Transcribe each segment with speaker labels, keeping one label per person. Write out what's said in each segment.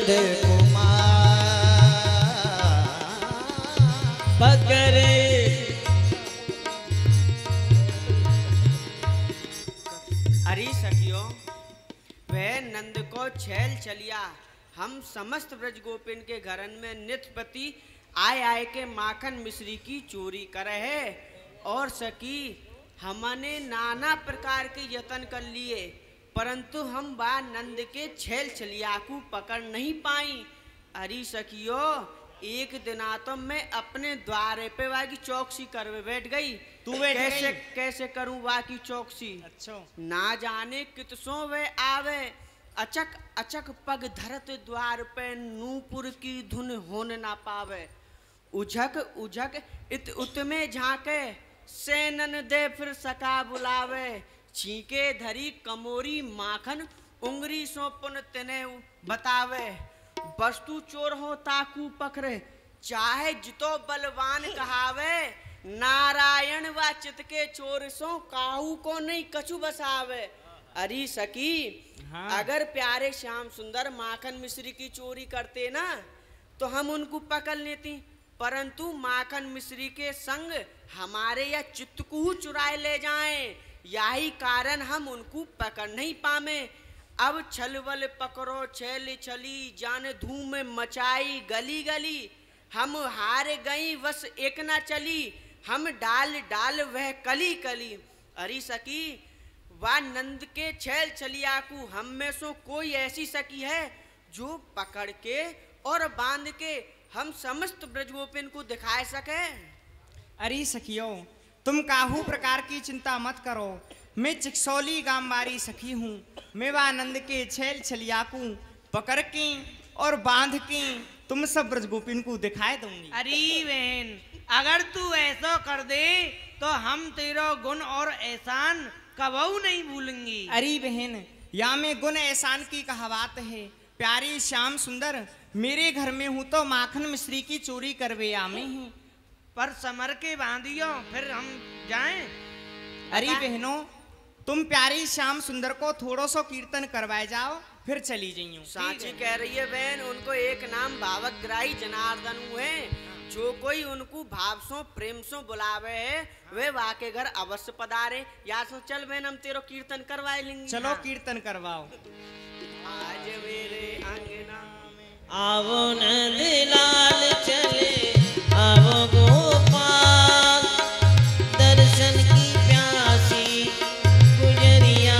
Speaker 1: नंद कुमार
Speaker 2: पकड़े।
Speaker 3: अरे सखियों, वह नंद को छैल चलिया हम समस्त ब्रज गोपिन के घरन में नित्यपति आए आए के माखन मिश्री की चोरी करे है। और सखी हमने नाना प्रकार के यत्न कर लिए, परंतु हम बा नंद के छैल चलिया को पकड़ नहीं पाई। अरे सखियो, एक दिना तो मैं अपने द्वारे पे वा की चौकसी करवे बैठ गई।
Speaker 2: तू बैठ
Speaker 3: कैसे
Speaker 2: गई?
Speaker 3: कैसे करूं वा की चौकसी?
Speaker 2: अच्छा।
Speaker 3: ना जाने कितसों वे आवे, अचक अचक पग धरत द्वार पे नूपुर की धुन होन ना पावे। उझक उझक इत उत में झांके, सेनन दे फिर सका बुलावे। छींके धरी कमोरी माखन, उंगरी सो पुन तने बतावे। वस्तु चोर हो ताकू पकड़े, चाहे जितो बलवान कहावे। नारायण व चित के चोर सो काहू को नहीं कछु बसावे। अरे सखी,
Speaker 2: हाँ।
Speaker 3: अगर प्यारे श्याम सुंदर माखन मिश्री की चोरी करते ना तो हम उनको पकड़ लेती, परंतु माखन मिश्री के संग हमारे या चित्त को चुराए ले जाएं, यही कारण हम उनको पकड़ नहीं पावे। अब छलवल पकड़ो छैल छली, जान धूम मचाई गली गली। हम हार गई बस एक ना चली, हम डाल डाल वह कली कली। अरे सखी, वह नंद के छैल छलिया को हम में सो कोई ऐसी सखी है जो पकड़ के और बांध के हम समस्त ब्रजगोपिन को दिखाए सके?
Speaker 4: अरे सखियों, तुम काहू प्रकार की चिंता मत करो। मैं चिकसौली गांवारी सखी हूँ। मैं वह आनंद के छैल छलिया को पकड़ के और बांध के तुम सब ब्रजगोपिन को दिखाए दूंगी।
Speaker 2: अरे बहन, अगर तू ऐसा कर दे तो हम तेरा गुण और एहसान कबहू नहीं भूलेंगी।
Speaker 4: अरे बहन, या में गुण एहसान की कहावत है। प्यारी श्याम सुंदर मेरे घर में हूँ तो माखन मिश्री की चोरी करवे आमे हैं।
Speaker 2: पर समर के बांधियो, फिर हम जाएं।
Speaker 4: अरे बहनों, तुम प्यारी श्याम सुंदर को थोड़ा सा कीर्तन करवाए जाओ, फिर चली जाइयो।
Speaker 3: साची कह रही है बहन, उनको एक नाम भावग्राही जनार्दन है। जो कोई उनको भाव सो प्रेम सो बुलावे है, वे वाके घर अवश्य पधारे। या सो चल बहन, हम तेरो कीर्तन करवाए लेंगे।
Speaker 4: चलो कीर्तन करवाओ।
Speaker 3: आज मेरे अंगना में
Speaker 2: आवो नंदलाल चले, आवो गोपाल, दर्शन की प्यासी गुजरिया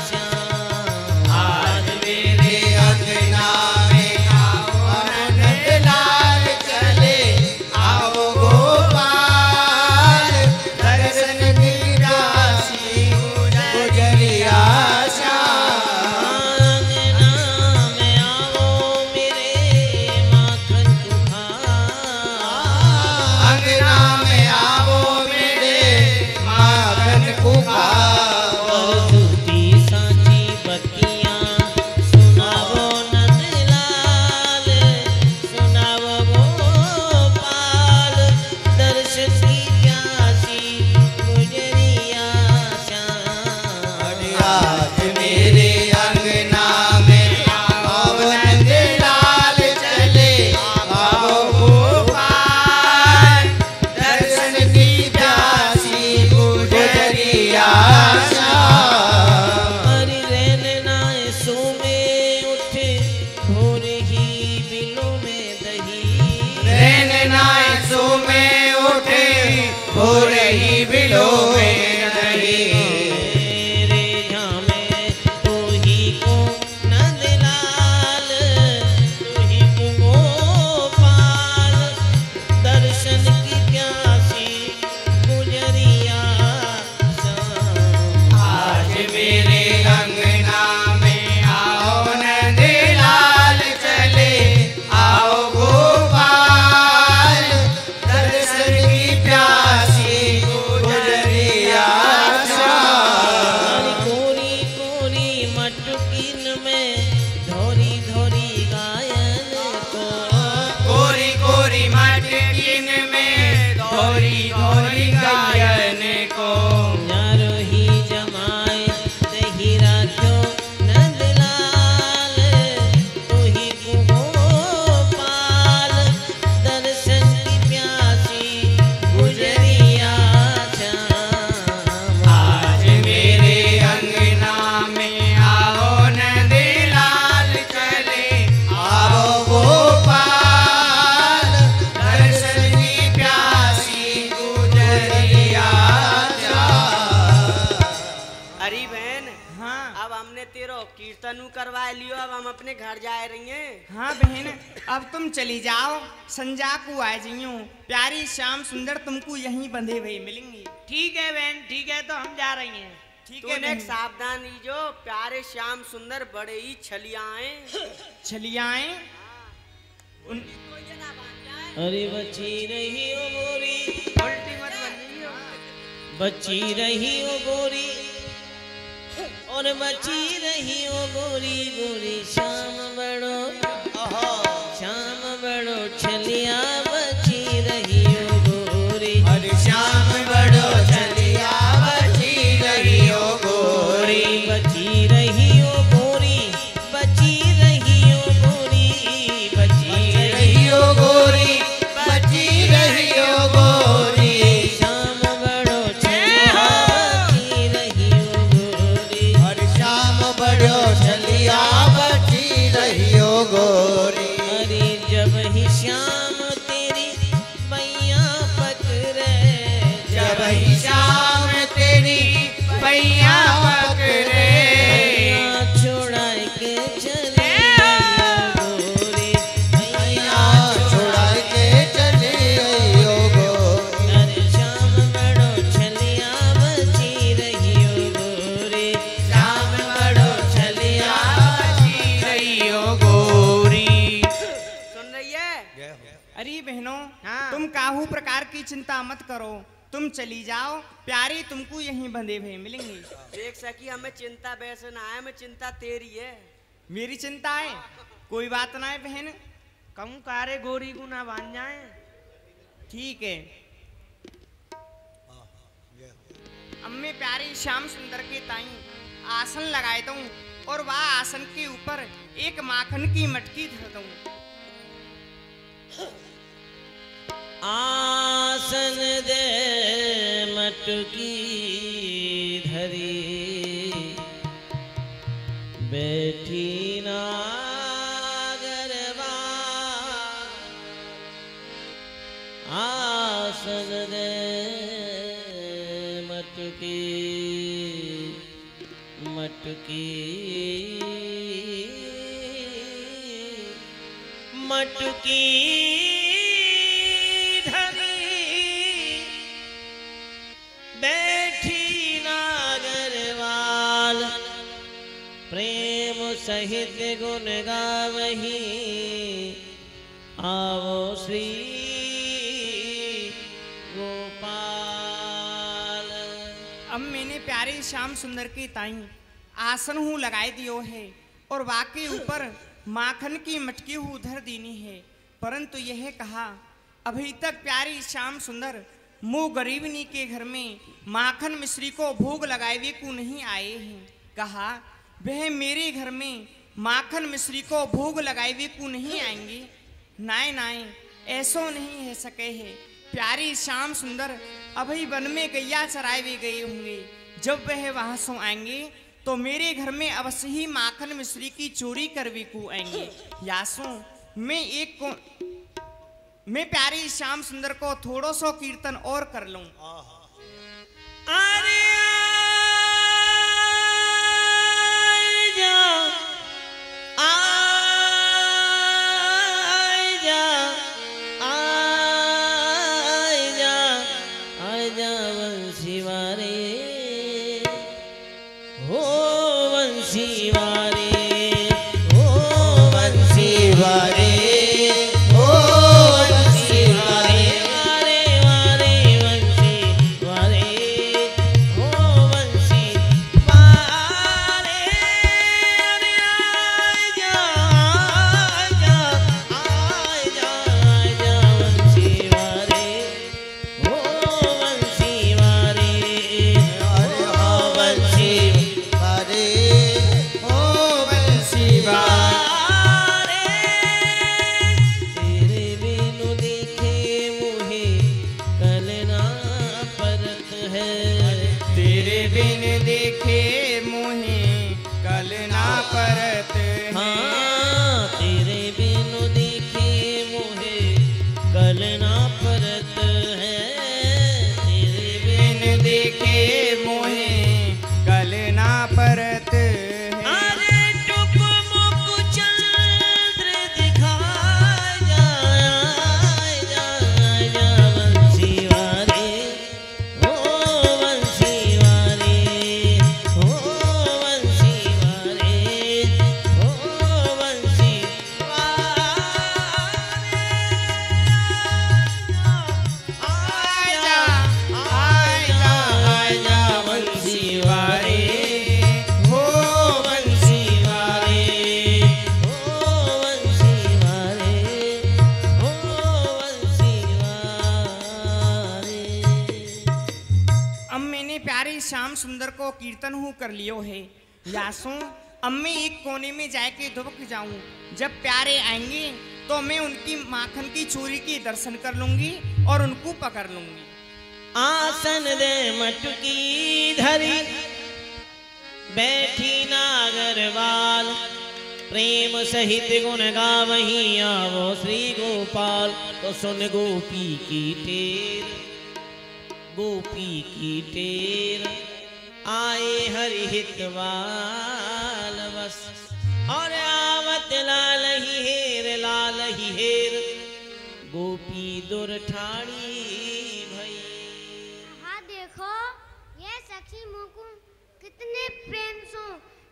Speaker 2: श्याम।
Speaker 1: आज मेरे अंगना में आओ नंदलाल चले, आओ गोपाल, दर्शन की प्यासी गुजरिया श्याम।
Speaker 2: अंगना में आओ मेरे माखन कुहार।
Speaker 1: अंगना में आओ मेरे माखन कुहार।
Speaker 2: झूठी सांची बकियां सुनावो नंदलाल, सुनावो गोपाल, दर्शन की प्यासी गुजरिया श्याम।
Speaker 1: आज मेरे अंगना में आओ नंदलाल चले, आओ गोपाल, दर्शन की प्यासी गुजरिया श्याम।
Speaker 2: हरि रैन नाय सोमे उठे, भोर ही बिलों में दही।
Speaker 1: रैन नाय सो में उठे, हो रही बिलो में नहीं।
Speaker 2: रे झामे तो ही को नंदलाल, तो ही को गोपाल, दर्शन की प्यासी गुजरिया श्याम।
Speaker 1: आज मेरे अंगना में आओ नंदलाल चले, आओ गोपाल, दर्शन की प्यासी गुजरिया
Speaker 3: लियो, अब हम अपने घर जा रही हैं।
Speaker 4: हाँ बहन, अब तुम चली जाओ, संजा को आ जाइयो। प्यारी श्याम सुंदर तुमको यहीं बंधे हुए मिलेंगे।
Speaker 2: ठीक है बहन, ठीक है, तो हम जा रही हैं।
Speaker 4: ठीक है
Speaker 3: तूने
Speaker 4: बहन।
Speaker 3: सावधान जो प्यारे श्याम सुंदर बड़े ही छलियाएं।
Speaker 4: छलियाएं उन
Speaker 1: अरे बची रही ओ गोरी,
Speaker 2: उल्टी मत बन जाइयो।
Speaker 1: बची रही ओ गोरी, और बची रही ओ गोरी गोरी, श्याम बड़ो, श्याम बड़ो छलिया, बची रही ओ गोरी,
Speaker 5: अरे श्याम बड़ो छलिया, बची रही ओ गोरी,
Speaker 1: बची रही ओ गोरी, बची रही ओ गोरी, बची रही
Speaker 5: रही ओ गोरी, बची रही ओ गोरी,
Speaker 1: श्याम बड़ो छलिया, बची रही ओ गोरी,
Speaker 5: अरे श्याम बड़ो छलिया, बची रही ओ गोरी।
Speaker 1: अरे जब ही श्याम तेरी मैया पकड़े,
Speaker 5: जब ही श्याम तेरी पैया पकड़े,
Speaker 1: मैया छुड़ा के चले गोरी,
Speaker 5: मैया छुड़ा के चली गई ओ गोरी,
Speaker 1: अरे श्याम बड़ो छलिया, बची रही ओ गोरी,
Speaker 5: श्याम बड़ो छलिया, बची रही ओ गोरी।
Speaker 3: सुन रही है?
Speaker 4: अरे बहनों,
Speaker 2: हाँ।
Speaker 4: तुम काहू प्रकार की चिंता मत करो, तुम चली जाओ। प्यारी तुमको यहीं बंधे हुए मिलेंगे।
Speaker 3: देख सकी हमें चिंता वैसे ना है, हमें चिंता तेरी है।
Speaker 4: मेरी चिंता है, कोई बात ना है बहन।
Speaker 2: कहूँ कारे गोरी को ना बांध जाए।
Speaker 4: ठीक है। अब मैं प्यारी श्याम सुंदर के ताई आसन लगाए दूं और वह आसन के ऊपर एक माखन की मटकी धर दूं।
Speaker 1: आसन दे मटकी धरी, बैठी नागरवा, आसन दे मटकी, मटकी, मटकी बैठी नागरवाल, प्रेम सहित गुण गावही, आवो श्री गोपाल।
Speaker 4: अब मैंने प्यारे श्याम सुंदर के ताई आसन हूँ लगाए दियो है और वाके ऊपर माखन की मटकी हूँ धर देनी है, परंतु यह कहा अभी तक प्यारी श्याम सुंदर मुँह गरीबनी के घर में माखन मिश्री को भोग लगाए हुए को नहीं आए हैं। कहा वह मेरे घर में माखन मिश्री को भोग लगाए हुए को नहीं आएंगे। नाय नाय ऐसो नहीं है सके है। प्यारी श्याम सुंदर अभी वन में गैया चराए हुए गए होंगे। जब वह वहां से आएंगे तो मेरे घर में अवश्य ही माखन मिश्री की चोरी करवे को आएंगे। यासो मैं प्यारी श्याम सुंदर को थोड़ो सो कीर्तन और कर लूं।
Speaker 1: अरे आजा वंशी वारे, हो वंशी वारे, हो वंशी वारे,
Speaker 5: ओ वंशी वारे,
Speaker 1: वारे वारे वंशी वारे,
Speaker 4: सुंदर को कीर्तन हूँ कर लियो है। यासो अब मैं एक कोने में जाके दुबक जाऊं, जब प्यारे आएंगे तो मैं उनकी माखन की चोरी के दर्शन कर लूंगी और उनको पकड़ लूंगी।
Speaker 5: आसन दे मटकी धरी बैठी नागरवाल, प्रेम सहित गुण गावहीं आवो श्री गोपाल। तो सुन गोपी की टेर, गोपी की टेर आए हरि हितवाल बस। और आवत लाल ही हेर गोपी दुर्ठानी भई।
Speaker 6: हाँ देखो ये सखी मुझको कितने प्रेम से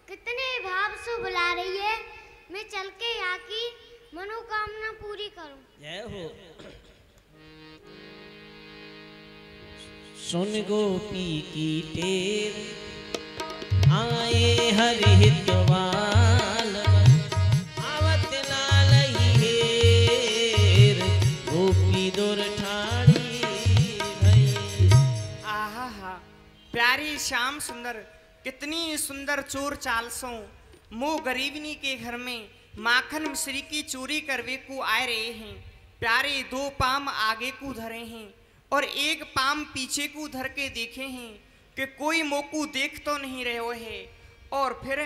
Speaker 6: कितने भाव से बुला रही है। मैं चल के यहाँ की मनोकामना पूरी करूं।
Speaker 5: जय हो। सुन गोपी की टेर आए हरि हितवाल, आवत लाल ही हेर गोपी दुर्ठानी भई।
Speaker 4: आहा हा प्यारी श्याम सुंदर, कितनी सुंदर चोर चालसों मो गरीबनी के घर में माखन मिश्री की चोरी करवे को आए रहे हैं। प्यारे दो पाम आगे को धरे हैं और एक पाम पीछे को धर के देखे हैं कि कोई मोकू देख तो नहीं रहे है। और फिर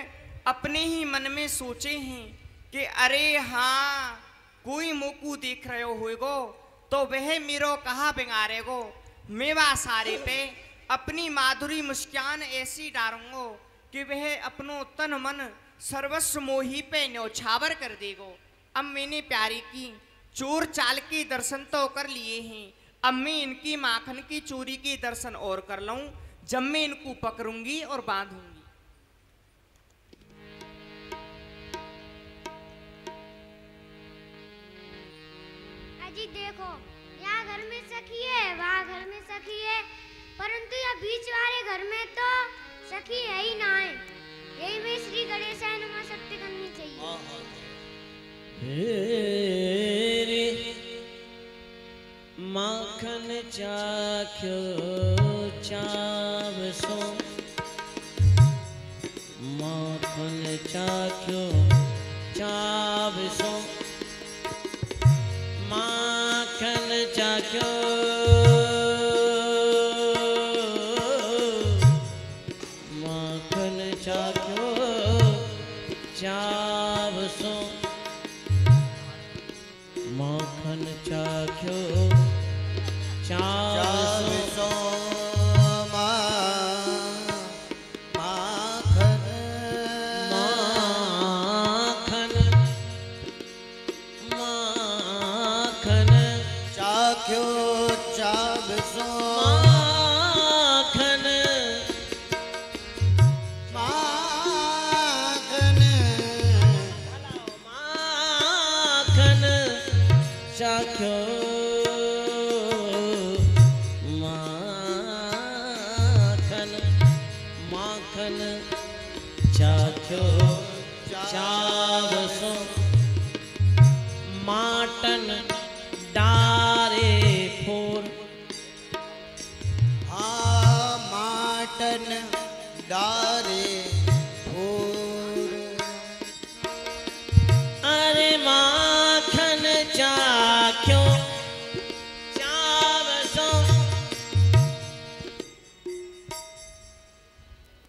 Speaker 4: अपने ही मन में सोचे हैं कि अरे हाँ कोई मोकू देख रहे होगो तो वह मेरो कहाँ बिगाड़ेगो। मेवा सारे पे अपनी माधुरी मुस्कान ऐसी डारूंगो कि वह अपनो तन मन सर्वस्व मोही पे न्यौछावर कर देगो। अब मैंने प्यारी की चोर चाल के दर्शन तो कर लिए हैं, अब मैं इनकी माखन की चोरी के दर्शन और कर लूं, जब मैं इनको पकड़ूंगी और बांधूंगी।
Speaker 6: अजी देखो यहाँ घर में सखी है, वहाँ घर में सखी है, परंतु यह बीच वाले घर में तो सखी है ही ना है। यही में श्री गणेशाय नमः शक्ति करनी चाहिए।
Speaker 5: माखन चाख्यो चावसो, माखन चाख्यो चावसो, माखन चाख्यो माखन चाख्यो चावसो, माखन चाख्यो चावसो,
Speaker 1: माखन
Speaker 5: माखन माखन
Speaker 1: चाख्यो चावसो,
Speaker 5: माखन
Speaker 1: माखन
Speaker 5: माखन चाख्यो माखन माखन चाख्यो चावसो, माटन डारे फोर,
Speaker 1: माटन डारे फूर।
Speaker 5: अरे माखन चाख्यो चावसो।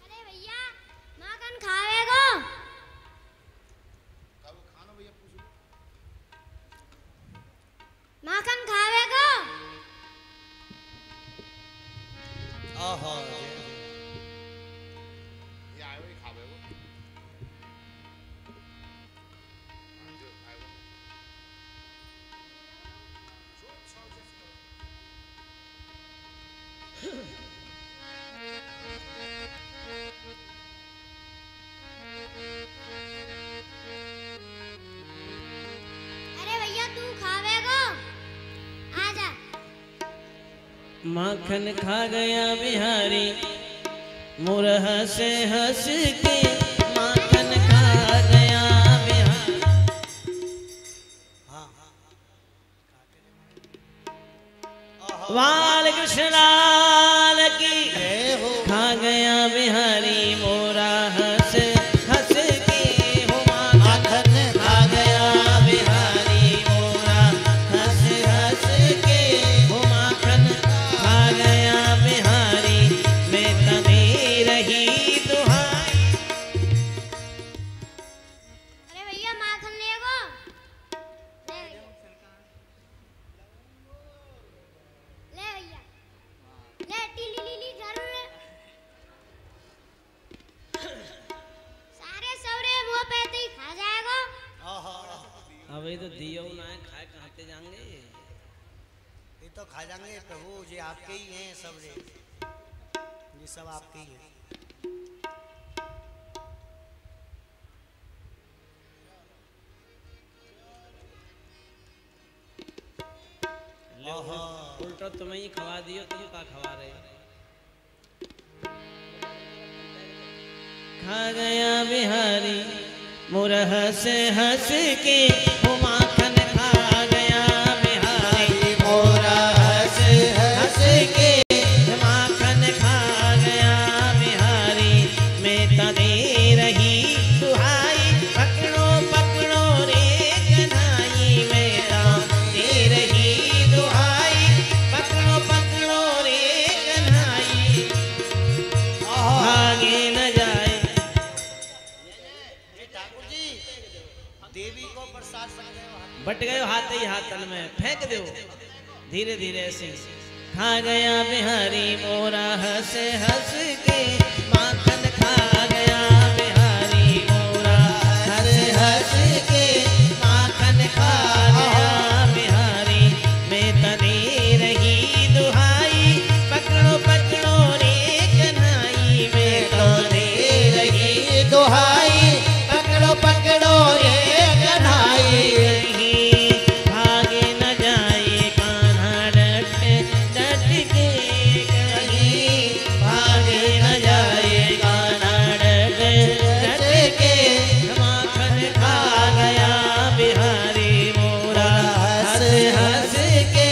Speaker 6: अरे भैया माखन खावेगो? माखन खावेगो?
Speaker 1: आहा
Speaker 6: अरे भैया तू खावेगो? आजा।
Speaker 5: माखन खा गया बिहारी मुरह से हंस के, माखन खा गया बिहारी। बाल कृष्ण लाल की
Speaker 1: जय हो।
Speaker 5: खा गया
Speaker 2: अभी तो दियो ना है, खाए कहते जाएंगे।
Speaker 5: ये तो खा जाएंगे प्रभु, ये आपके ही हैं सब रे, ये सब आपके ही हैं।
Speaker 2: उल्टा तुम्हें ही खवा दियो, तुम का खवा रहे हो। खा गया बिहारी मोरा हंस हंस के, वो माखन खा गया बिहारी मोरा हंस हंस के, माखन खा गया बिहारी। मैं तने रही दुहाई, पकड़ो पकड़ो रे कन्हाई। मैं तने रही दुहाई, पकड़ो पकड़ो रे कन्हाई। भागे न जाए।
Speaker 5: देवी को प्रसाद
Speaker 2: बट गए हाथ ही हाथन में, फेंक दो धीरे धीरे से। खा गया बिहारी मोरा हंस हंस के, माखन खा गया बिहारी मोरा हंस हंस के, माखन खा गया बिहारी। मैं तने रही दुहाई, पकड़ो पकड़ो रे कन्हाई। मैं तने रही दुहाई, पकड़ो पकड़ो रे कन्हाई। भागे न जाए कान्हा डट डट के कहीं, भागे न जाए कान्हा डट डट के। माखन खा गया बिहारी मोरा हंस हंस के,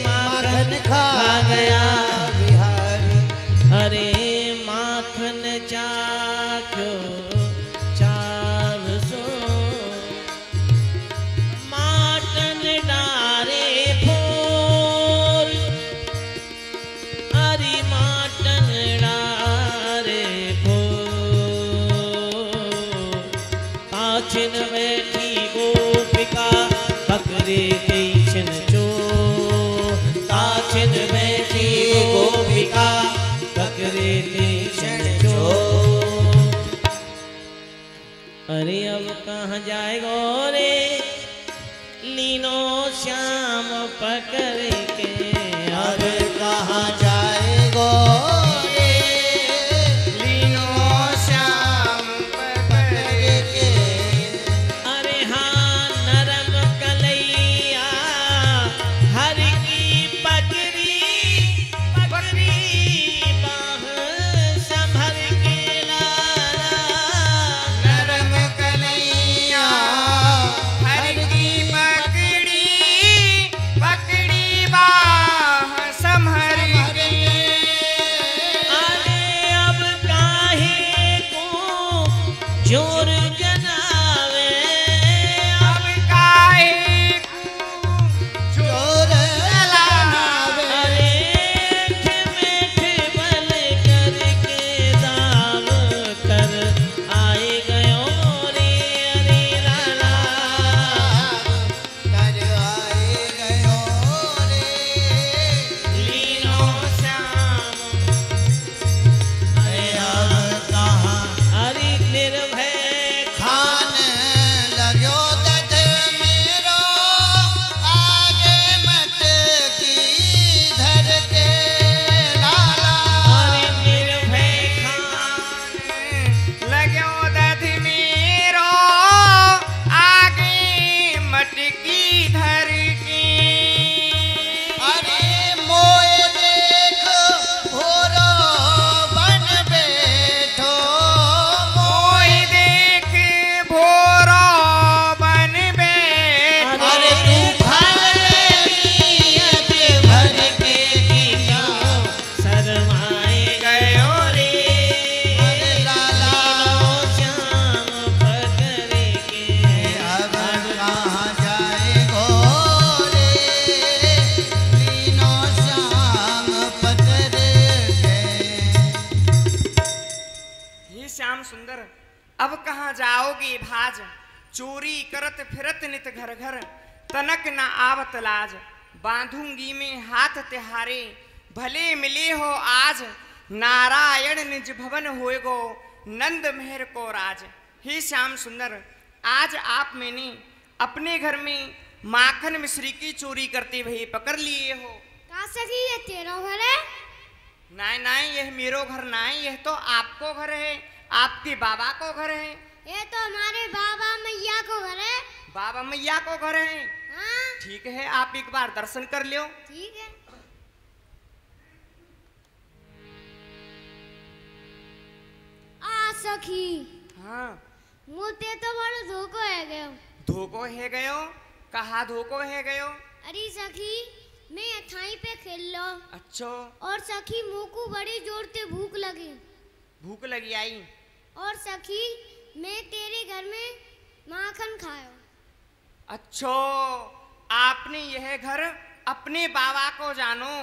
Speaker 2: माखन खा गया बिहारी। अरे माखन चाख्यो चाव सो, माटन डारे फोर। अरे माटन डारे फोर। ताछिन बैठी गोपिका, पकड़े गई छिन चोर। ताछिन बैठी गोपिका, पकड़े गई छिन चोर। अरे अब कहाँ जाएगो रे लीनो श्याम पकड़ के। अब कहाँ जाएगो रे लीनो श्याम पकड़ के। अरे हाँ नरम कलैया हर की पगड़ी, पगड़ी बाह संभर के लाला। नरम कलैया हर की पगड़ी, पगड़ी बाह संभर के। अरे अब काहे को जोर जनावे, अब काहे को जोर जनावे। अरे ठेठ बल करके दाम कर आए गयो रे। अरे लाला
Speaker 5: कर आए गयो रे,
Speaker 2: लीनो श्याम।
Speaker 5: अरे अब कहाँ
Speaker 2: अरे निर्भय
Speaker 5: खान लगो दध मेरो, आगे मत की धर के लाला।
Speaker 2: अरे निर्भय खान
Speaker 4: लगो दध मेरो, आगे मटकी धर के।
Speaker 5: अरे मोए देख भोरो बन बैठो,
Speaker 4: मोय देख भोरो बन बैठ।
Speaker 5: अरे तू भर नियत भर के
Speaker 2: क्यों शरमाए गयो रे।
Speaker 5: अरे लाला
Speaker 2: लीनो श्याम पकड़ के।
Speaker 5: अब कहाँ जाएगो रे लीनो श्याम पकड़ के।
Speaker 4: हे श्याम सुंदर, अब कहाँ जाओगे भाज। चोरी करत फिरत नित घर घर, तनक न आवत लाज। बांधूंगी में हाथ तिहारे, भले मिले हो आज। नारायण निज भवन होएगो, नंद मेहर को राज। हे श्याम सुंदर, आज आप मैंने अपने घर में माखन मिश्री की चोरी करते हुए पकड़ लिए हो।
Speaker 6: का सखी ये तेरा घर है?
Speaker 4: नहीं नहीं, यह मेरो घर नहीं, यह तो आपको घर है, आपके बाबा को घर है।
Speaker 6: ये तो हमारे बाबा मैया को घर है।
Speaker 4: बाबा मैया को घर है।
Speaker 6: हाँ
Speaker 4: ठीक है, आप एक बार दर्शन कर लो।
Speaker 6: ठीक है। आ सखी
Speaker 4: हाँ,
Speaker 6: मुझे तो बड़ो धोखो है गयो।
Speaker 4: धोखो है गयो? कहा धोखो है गयो?
Speaker 6: अरे सखी मैं अथाई पे खेल लो।
Speaker 4: अच्छा,
Speaker 6: और सखी मुँह को बड़ी जोर से भूख लगी।
Speaker 4: भूख लगी आई?
Speaker 6: और सखी मैं तेरे घर में माखन खायो।
Speaker 4: अच्छा, आपने यह घर अपने बाबा को जानो,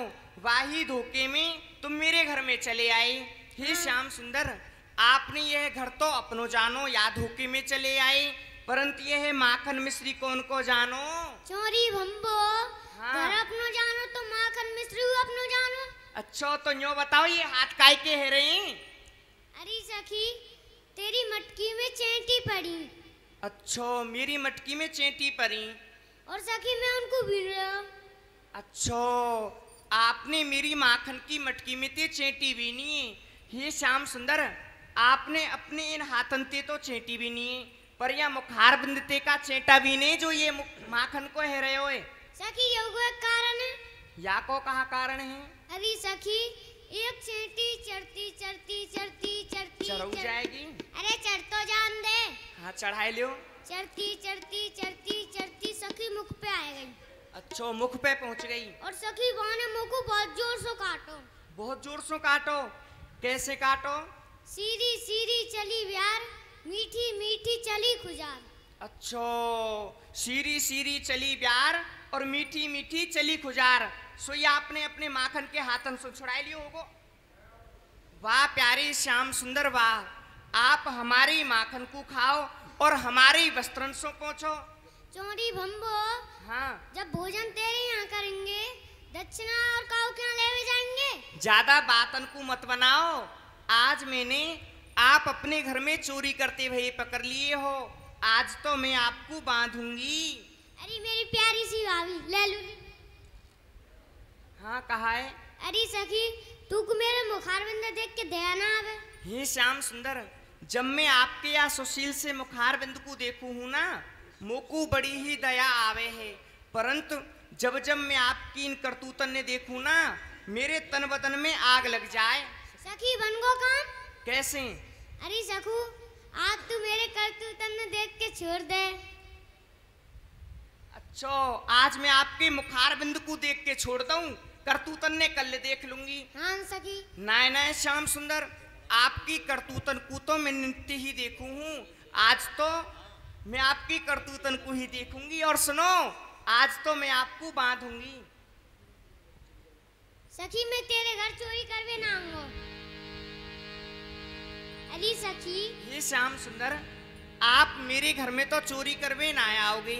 Speaker 4: वाही धोखे में तुम मेरे घर में चले आए। हे श्याम सुंदर, आपने यह घर तो अपनो जानो या धोखे में चले आए, परंतु यह माखन मिश्री कौन को जानो?
Speaker 6: चोरी भंबो।
Speaker 4: हाँ।
Speaker 6: घर अपनो जानो तो माखन मिश्री अपनो जानो।
Speaker 4: अच्छा, तो यो बताओ ये हाथ काय के है रहे?
Speaker 6: अरे सखी तेरी मटकी में चेंटी पड़ी।
Speaker 4: अच्छा, मेरी मटकी में चेंटी पड़ी।
Speaker 6: और सखी मैं उनको भीन रहा।
Speaker 4: अच्छा, आपने मेरी माखन की मटकी में ते चेंटी बीनी है। हे श्याम सुंदर, आपने अपने इन हाथन ते तो चेंटी बीनी है, पर यह मुखार बिंदते का चेंटा बीने जो ये माखन को है रहे हो।
Speaker 6: सखी ये कोई कारण है?
Speaker 4: या को कहा कारण है?
Speaker 6: अरे सखी एक चेंटी चढ़ती चढ़ती चढ़ती चढ़ती
Speaker 4: चढ़ जाएगी।
Speaker 6: अरे चढ़ तो जान दे।
Speaker 4: हाँ, चढ़ाई लो।
Speaker 6: चढ़ती चढ़ती चढ़ती चढ़ती सखी मुख पे आ गई।
Speaker 4: अच्छा, मुख पे पहुंच गई।
Speaker 6: और सखी वहाँ ने मुँह को बहुत जोर से काटो।
Speaker 4: बहुत जोर से काटो? कैसे काटो?
Speaker 6: सीरी सीरी चली ब्यार, मीठी मीठी चली खुजार।
Speaker 4: अच्छा, सीरी सीरी चली ब्यार और मीठी मीठी चली खुजार। सो ये आपने अपने माखन के हाथन से छुड़ाई लियो होगो। वाह प्यारे श्याम सुंदर, वाह, आप हमारी माखन को खाओ और हमारे वस्त्रन से पहुंचो।
Speaker 6: चोरी भंबो।
Speaker 4: हाँ,
Speaker 6: जब भोजन तेरे यहाँ करेंगे दक्षिणा और काऊ क्या लेवे जाएंगे?
Speaker 4: ज्यादा बातन को मत बनाओ। आज मैंने आप अपने घर में चोरी करते हुए पकड़ लिए हो, आज तो मैं आपको बांधूंगी।
Speaker 6: अरे मेरी प्यारी सी भाभी ले लू।
Speaker 4: हाँ, कहा है?
Speaker 6: अरे सखी तू को मेरे मुखार बिंद देख के दया ना आवे?
Speaker 4: हे श्याम सुंदर, जब मैं आपके या सुशील से मुखार बिंद को देखू हूँ ना, मोको बड़ी ही दया आवे है, परंतु जब जब मैं आपकी इन करतूतन ने देखू ना, मेरे तन बदन में आग लग जाए।
Speaker 6: सखी बन गो काम?
Speaker 4: कैसे?
Speaker 6: अरे सखू आज तू मेरे करतूतन ने देख के छोड़ दे।
Speaker 4: अच्छा, आज मैं आपके मुखार बिंद को देख के छोड़ दूं, करतूतन ने कल देख लूंगी।
Speaker 6: हाँ सखी।
Speaker 4: नाय नाय श्याम सुंदर, आपकी करतूतन को तो मैं नित्य ही देखू हूँ, आज तो मैं आपकी करतूतन को ही देखूंगी। और सुनो, आज तो मैं आपको बांधूंगी।
Speaker 6: सखी मैं तेरे घर चोरी करवे ना आऊंगा। अली सखी।
Speaker 4: ये श्याम सुंदर, आप मेरे घर में तो चोरी करवे ना आओगे,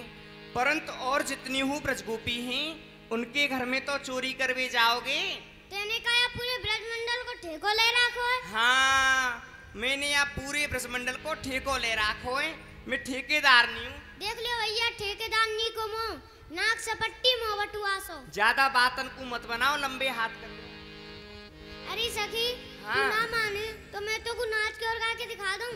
Speaker 4: परंतु और जितनी हूँ ब्रजगोपी हैं उनके घर में तो चोरी करवे जाओगे।
Speaker 6: तेने कहा पूरे ब्रजमंडल को ठेको ले रखो है?
Speaker 4: हाँ, मैंने यहाँ पूरे ब्रजमंडल को ठेको ले रखो है, मैं ठेकेदार नहीं हूँ।
Speaker 6: देख लो भैया, ठेकेदार नी को मोह नाक सपट्टी मोह बटुआसो।
Speaker 4: ज्यादा बातन को मत बनाओ, लंबे हाथ कर लो।
Speaker 6: अरे सखी
Speaker 4: हाँ।
Speaker 6: तू ना माने तो मैं तो को नाच के और गा के दिखा दूं।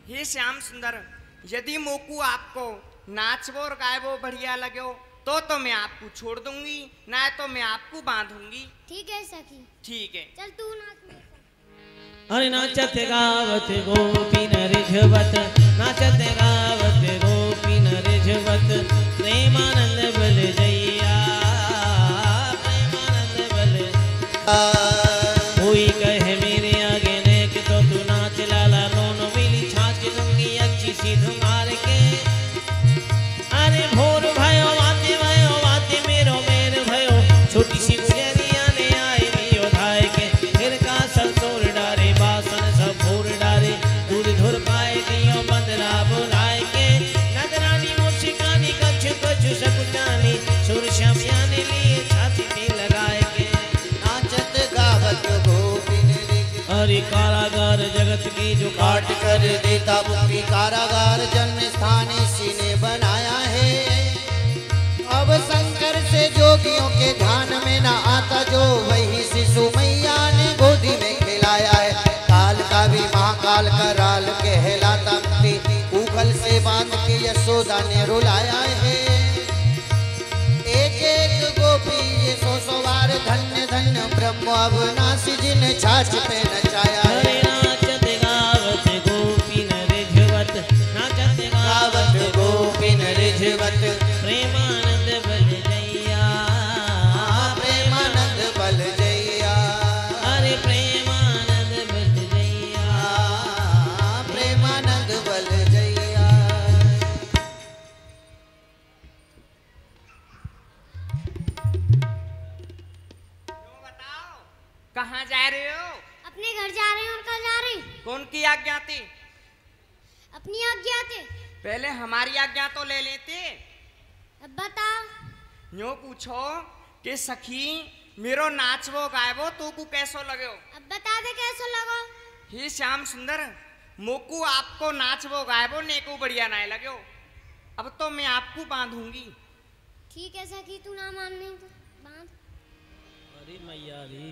Speaker 4: हे श्याम सुंदर, यदि मोकू आपको नाचवो और गायबो बढ़िया लगो तो मैं आपको छोड़ दूंगी, ना तो मैं आपको बांधूंगी।
Speaker 6: ठीक है सखी।
Speaker 4: ठीक है,
Speaker 6: चल तू नाच।
Speaker 1: अरे नाचत गावत गोपी नरिझवत, नाचत गावत गोपी नरिझवत, प्रेमानंद बल जैया, प्रेमानंद बल। कोई कहे मेरे आगे नेक तो तू नाच लाला, नोनो मिली छाछ दूंगी अच्छी सी धुमार के। अरे भोर भयो वाते मेरो मेर भयो, छोटी सी गुजरिया ने आए मियो धाय के। फिर का सब सोर डारे बासन सब भोर डारे, दूध धुर पाए दियो बंदरा बुलाए के। नदरानी मुस्कानी कछु कछु सकुचानी, सुर श्यामियाने लिए छाती पे लगाए के।
Speaker 5: नाचत गावत गोपी नरिझवत,
Speaker 1: अरे कारागार जगत की जो
Speaker 5: काट कर देता मुक्ति कारागार, जन्म स्थान इसी ने बनाया है।
Speaker 7: जोगियों के ध्यान में ना आता जो वही शिशु मैया ने गोदी में खिलाया है। काल का भी महाकाल का राल कहलाता मुक्ति उखल से बांध के यशोदा ने रुलाया है। एक एक गोपी ये 100 बार धन्य धन्य ब्रह्म अविनाशी जिन छाछ पे नचाया है।
Speaker 1: हरे नाचत गावत गोपीन रिझवत, नाचत
Speaker 7: गावत गोपिन रिझवत,
Speaker 1: प्रेमानंद बल जैया,
Speaker 7: प्रेमानंद बल जैया,
Speaker 1: हरे प्रेमानंद बल जैया।
Speaker 7: प्रेमानंद बल जैया।
Speaker 4: बताओ कहाँ जा रहे हो?
Speaker 6: अपने घर जा रहे हैं। और कहाँ जा रहे हैं?
Speaker 4: कौन की आज्ञा थी?
Speaker 6: अपनी आज्ञा थे।
Speaker 4: पहले हमारी आज्ञा तो ले लेते।
Speaker 6: अब बताओ।
Speaker 4: यूं पूछो कि सखी मेरो नाचवो गायबो तो को कैसो लगो?
Speaker 6: अब बता दे कैसे लगो।
Speaker 4: ही श्याम सुंदर मोकू आपको नाचवो गायबो नेको बढ़िया ना लगो। अब तो मैं आपको बांधूंगी।
Speaker 6: ठीक है सखी, तू ना मानने तो बांध।
Speaker 1: अरे मैया रे,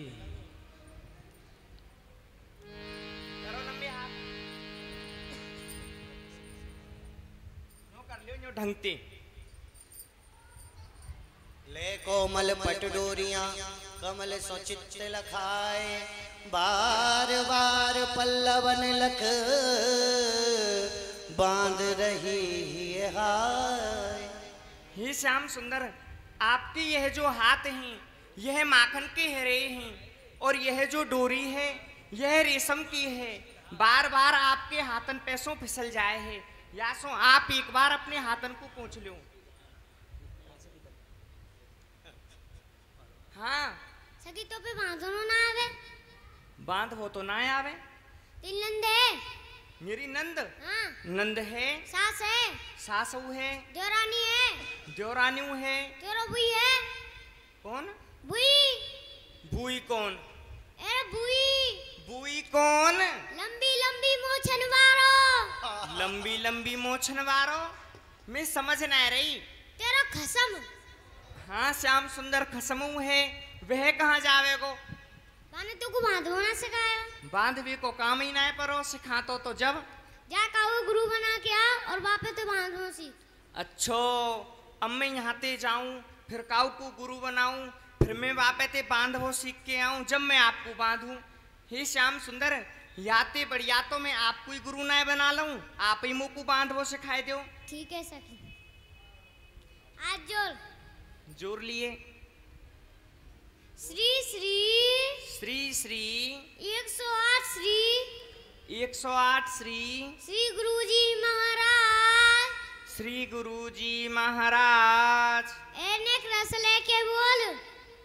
Speaker 4: करो लंबे हाथ। नो कर लियो नो ढंगते।
Speaker 7: ले कोमल पटडोरियां कमल सोचित लखाए, बार बार पल्लवन लख बांध रही है हाय।
Speaker 4: हे श्याम सुंदर आपके यह जो हाथ हैं यह माखन के हरे हैं और यह जो डोरी है यह रेशम की है। बार बार आपके हाथन पैसों फिसल जाए है, या सो आप एक बार अपने हाथन को पूछ लो। हाँ
Speaker 6: सखी तो पे बांधो ना आवे।
Speaker 4: बांध वो तो ना आवे।
Speaker 6: तीन नंद है।
Speaker 4: मेरी नंद
Speaker 6: हाँ।
Speaker 4: नंद है,
Speaker 6: सास है,
Speaker 4: सासू है,
Speaker 6: देवरानी है,
Speaker 4: देवरानी है।
Speaker 6: तेरो बुई है।
Speaker 4: कौन?
Speaker 6: बुई।
Speaker 4: बुई कौन?
Speaker 6: अरे बुई।
Speaker 4: बुई कौन?
Speaker 6: लंबी लंबी मोछन वारो।
Speaker 4: लंबी लंबी मोछन वारो। मैं समझ ना रही।
Speaker 6: तेरा खसम।
Speaker 4: हाँ श्याम सुंदर खसमू है। वह कहाँ जावे को?
Speaker 6: मैंने तुमको बांधो ना सिखाया।
Speaker 4: बांध भी को काम ही ना है परो सिखा तो जब
Speaker 6: जा काऊ गुरु बना के आ और वापस तो बांधो सीख।
Speaker 4: अच्छो अब मैं यहाँ ते जाऊं फिर काऊ को गुरु बनाऊं फिर मैं वापस ते बांध वो सीख के आऊं जब मैं आपको बांधूं। हे श्याम सुंदर याते बढ़िया तो मैं आपको ही गुरु ना बना लूं, आप ही मुँह को बांध वो सिखाए दो।
Speaker 6: ठीक है सखी। आज जोर
Speaker 4: जोर लिए।
Speaker 6: श्री श्री
Speaker 4: श्री श्री
Speaker 6: 108 श्री
Speaker 4: 108 श्री
Speaker 6: श्री गुरुजी महाराज।
Speaker 4: श्री गुरुजी महाराज।
Speaker 6: एक रस लेके बोल।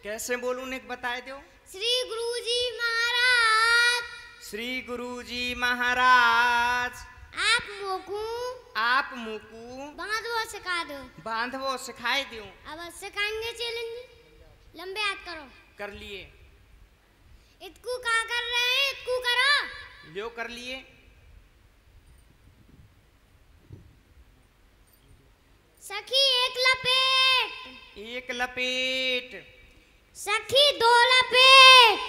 Speaker 4: कैसे बोलूं निक बताए दो।
Speaker 6: श्री गुरुजी महाराज।
Speaker 4: श्री गुरुजी महाराज। आप मुकू
Speaker 6: बांधो सिखा दो।
Speaker 4: बांधवो सिखाए दो।
Speaker 6: अब सिखाएंगे चैलेंज। लंबे हाथ करो।
Speaker 4: कर लिए।
Speaker 6: इतकू का कर रहे हैं? इतकू करो।
Speaker 4: लियो कर लिए।
Speaker 6: सखी एक लपेट।
Speaker 4: एक लपेट।
Speaker 6: सखी दो लपेट।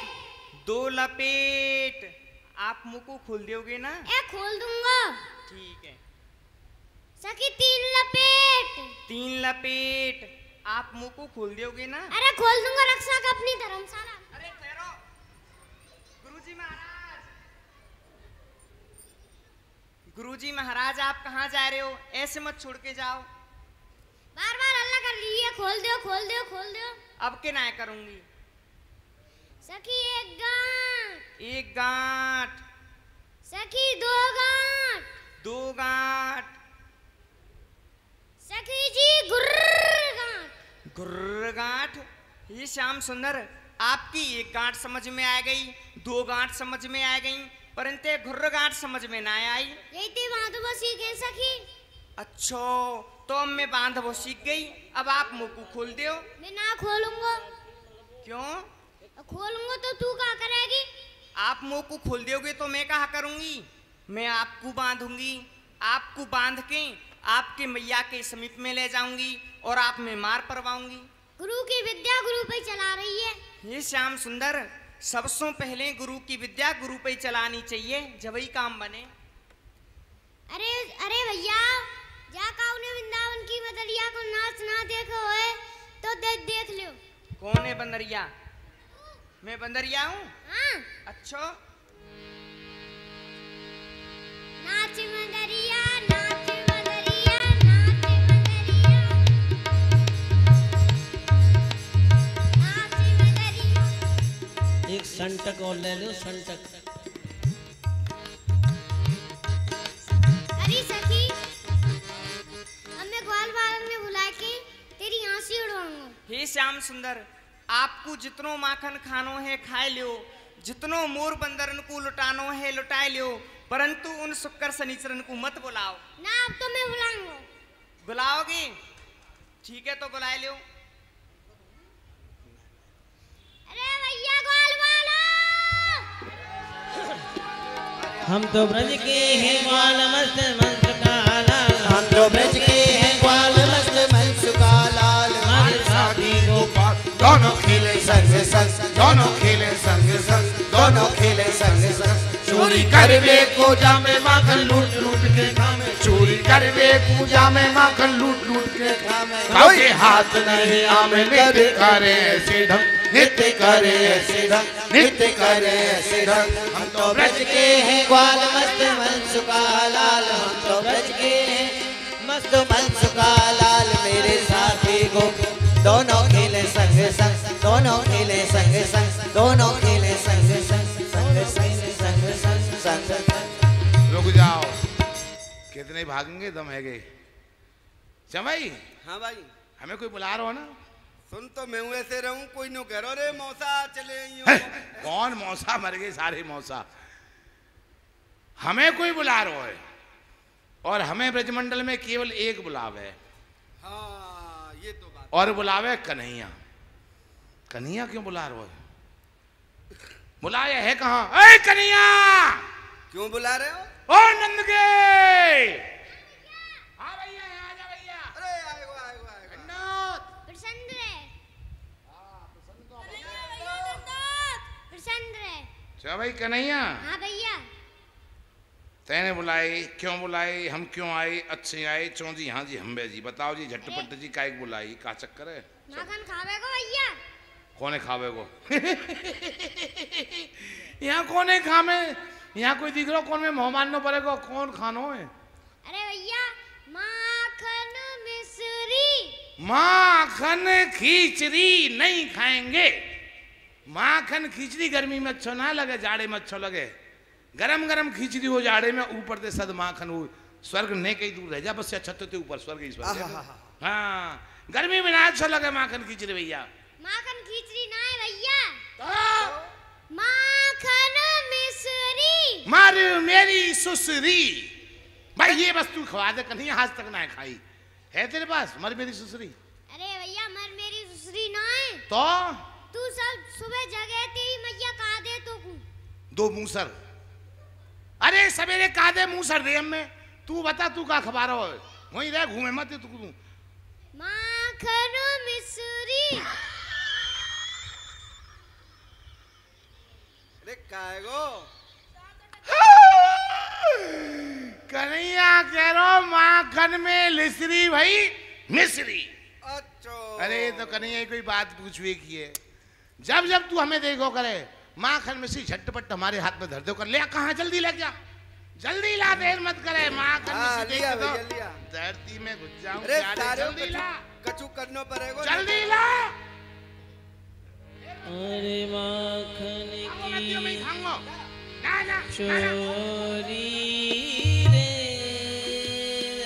Speaker 4: दो लपेट। आप मुंह को खोल दोगे ना?
Speaker 6: खोल दूंगा।
Speaker 4: ठीक है।
Speaker 6: सखी 3 लपेट।
Speaker 4: 3 लपेट। आप मुंह को खोल दोगे ना?
Speaker 6: अरे खोल दूंगा, रक्षा का अपनी धर्मशाला।
Speaker 4: अरे ठहरो गुरुजी महाराज। गुरुजी महाराज आप कहाँ जा रहे हो? ऐसे मत छोड़ के जाओ।
Speaker 6: बार बार अल्लाह कर लिए। खोल दो खोल दो खोल दो।
Speaker 4: अब के ना करूंगी।
Speaker 6: सखी एक गांठ।
Speaker 4: एक गांठ।
Speaker 6: सखी 2 गांठ।
Speaker 4: 2 गांठ।
Speaker 6: सखी जी गुर्र गांठ।
Speaker 4: गुर्र गांठ। ये श्याम सुंदर आपकी एक गांठ समझ में आ गई, 2 गांठ समझ में आ गई, परंतु घुर्र गांठ समझ में ना आई।
Speaker 6: यही ते बांधो सीखे सखी।
Speaker 4: अच्छो तो अब मैं बांध वो सीख गई। अब आप मुंह को खोल दो।
Speaker 6: मैं ना खोलूंगा।
Speaker 4: क्यों?
Speaker 6: खोलूंगा तो तू क्या करेगी?
Speaker 4: आप मुंह को खोल दोगे तो मैं क्या करूंगी? मैं आपको बांधूंगी। आपको बांध के आपके मैया के समीप में ले जाऊंगी और आप में मार परवाऊंगी।
Speaker 6: गुरु की विद्या गुरु पे चला रही है।
Speaker 4: ये श्याम सुंदर, सबसे पहले गुरु की विद्या गुरु पे चलानी चाहिए, जब ही काम बने।
Speaker 6: अरे अरे भैया, जा काउने वृंदावन की बदरिया को नाच ना देखो है तो देख लियो।
Speaker 4: कौन है बंदरिया? मैं बंदरिया हूँ?
Speaker 6: हाँ।
Speaker 4: अच्छा।
Speaker 6: नाच बंदरिया, नाच बंदरिया, नाच बंदरिया, नाच बंदरिया।
Speaker 1: एक संटक और ले लो, संटक।
Speaker 6: अरे सखी, अब मैं ग्वाल बालन में बुला के तेरी आंसी उड़वाऊंगा।
Speaker 4: हे श्याम सुंदर, आपको जितनो माखन खानो है खाए लियो, जितनो मोर बंदरन को लुटानो है लुटाए लियो, परंतु उन शुक्र शनिचरन को मत बुलाओ।
Speaker 6: ना, अब तो मैं बुलाऊंगा।
Speaker 4: बुलाओगी? ठीक है, तो बुला लियो।
Speaker 6: अरे भैया ग्वाल बालन,
Speaker 1: हम तो ब्रज के हैं ग्वाल मस्त मंस का लाल,
Speaker 7: हम तो ब्रज के हैं ग्वाल मस्त मंस का लाल।
Speaker 1: हमारे साथी
Speaker 8: गोपाल दोनों खेले संग संग, दोनों खेले संग संग, दोनों खेले संग संग। चोरी करवे पूजा में माखन लूट लूट के खामे, चोरी करवे पूजा में माखन लूट लूट के खामे। कोई हाथ नहीं आमे, नित्य करे ऐसे ढंग, नित्य करे ऐसे ढंग, नित्य करे ऐसे ढंग।
Speaker 7: हम तो ब्रज के हैं ग्वाल मस्त मंस का लाल, हम तो ब्रज के हैं मस्त मंस का लाल। मेरे साथी को दोनों खेले संग संग, दोनों खेले संग संग, दोनों खेले संग संग, संग संग संग संग संग संग।
Speaker 8: रुक जाओ, कितने भागेंगे दम है गए। चमाई,
Speaker 9: हाँ भाई,
Speaker 8: हमें कोई बुला रहा हो ना?
Speaker 9: सुन तो मैं ऐसे रहूं, कोई नो कह रहा रे मौसा चले
Speaker 8: है, कौन मौसा? मर गए सारे मौसा। हमें कोई बुला रहा है और हमें ब्रजमंडल में केवल एक बुलावे।
Speaker 9: हाँ, ये तो बात।
Speaker 8: और बुलावे कन्हैया। कन्हैया क्यों बुला रहे हो? बुलाया है कहाँ? ए कन्हैया!
Speaker 9: क्यों बुला रहे हो?
Speaker 8: ओ नंद के! हाँ भैया, आ जा भैया।
Speaker 9: अरे आएगो आएगो आएगो।
Speaker 6: प्रसन्न रहे। प्रसन्न रहे।
Speaker 8: चलो भाई कन्हैया,
Speaker 6: हाँ भैया।
Speaker 8: तैने बुलाई, क्यों बुलाई, हम क्यों आए, अच्छे आए, चौ जी हाँ जी हम जी। बताओ जी झटपट जी, काहे बुलाई, का चक्कर है?
Speaker 6: माखन खावे को भैया।
Speaker 8: कौन है खावे को? यहाँ कौन है खामे? यहाँ कोई दिख रहा? कौन में मेहमान नो पड़ेगा? कौन खानो है?
Speaker 6: अरे भैया, माखन मिश्री।
Speaker 8: माखन खिचड़ी नहीं खाएंगे। माखन खिचड़ी गर्मी में अच्छो ना लगे, जाड़े में अच्छो लगे। गरम गरम खिचड़ी हो जाड़े में, ऊपर से सद माखन हो। स्वर्ग ने कहीं दूर रह जा, बस छत के ऊपर स्वर्ग ही स्वर्ग। हाँ, गर्मी में ना अच्छा लगे माखन खिचड़ी भैया।
Speaker 6: माखन खिचड़ी ना है भैया, तो माखन मिश्री।
Speaker 8: मार मेरी सुसरी। भाई ये बस तू खवा दे, कन्हैया आज तक ना खाई है तेरे पास मर मेरी सुसरी।
Speaker 6: अरे भैया, मर मेरी सुसरी ना है
Speaker 8: तो
Speaker 6: तू सब सुबह जगह तेरी मैया कहा दे तो को
Speaker 8: दो मूसर। अरे सवेरे कहा दे मूसर दे में। तू बता, तू का खबा रहा है? वहीं रह, घूमे मत तू।
Speaker 6: माखन मिश्री।
Speaker 9: अरे काएगो?
Speaker 8: कन्हैया कह रहा माखन में लिसरी भाई मिश्री।
Speaker 9: अच्छा।
Speaker 8: अरे तो कन्हैया कोई बात पूछवे की है। जब जब तू हमें देखो करे माखन मिश्री झटपट हमारे हाथ में धर दो कर ले। कहाँ जल्दी ले जा, जल्दी ला, देर मत करे। माखन मिश्री देख दो, धरती में घुस जाऊं। जल्दी ला,
Speaker 9: कछु करना पड़ेगा।
Speaker 8: जल्दी ला।
Speaker 1: अरे माखन की चोरी रे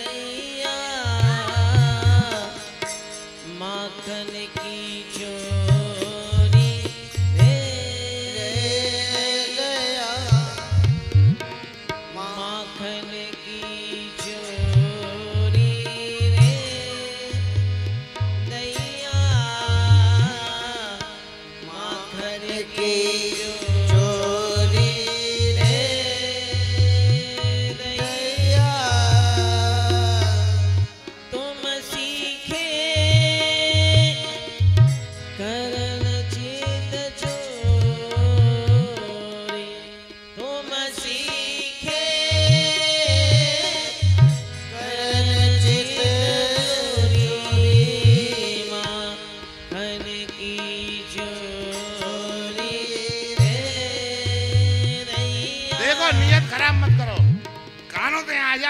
Speaker 1: रैया, माखन की चोरी रे गया, माखन की चोरी रे दैया, माखन की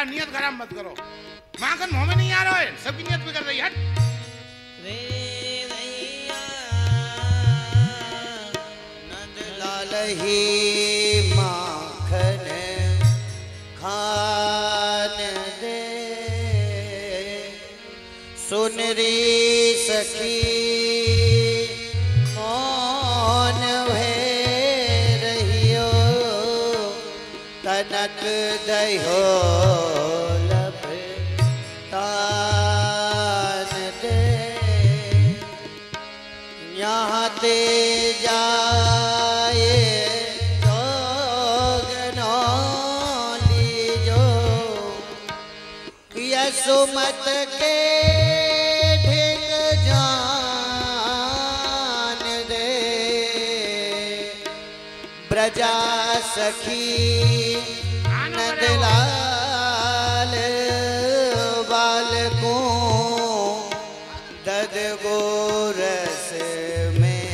Speaker 8: नियत खराब मत करो। माखन मुंह में नहीं आ रहा है, सबकी नियत बिगड़ रही है। हट।
Speaker 1: रे दैया
Speaker 7: लाल ही माखन खान दे, सुन री सखी कौन भे रहियो, तनक दयो लब तान दे, यहाँ ते जाए जोगनौली जो, यसुमत के ढिग जान दे, ब्रजा सखी नंदलाल बालको दद गोरस में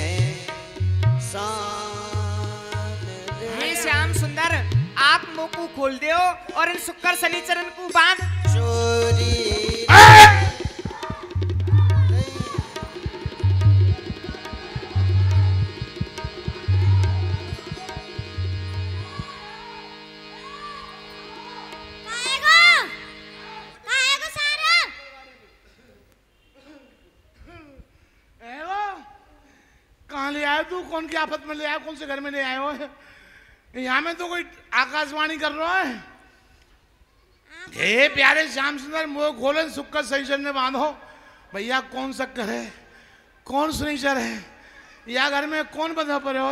Speaker 7: सान दे।
Speaker 4: हे श्याम सुंदर, आप मुंह को खोल दो और इन शुक्र शनिचरन को बांध।
Speaker 7: चोरी
Speaker 8: कहाँ ले आए तू? कौन की आफत में ले आया? कौन से घर में ले आए हो? यहाँ में तो कोई आकाशवाणी कर रहा है। हे प्यारे श्याम सुंदर, मुंह खोले, सुक्कर सहीचर में बांधो। भैया कौन शक्कर है, कौन शनिचर है? या घर में कौन बंधा पड़े हो?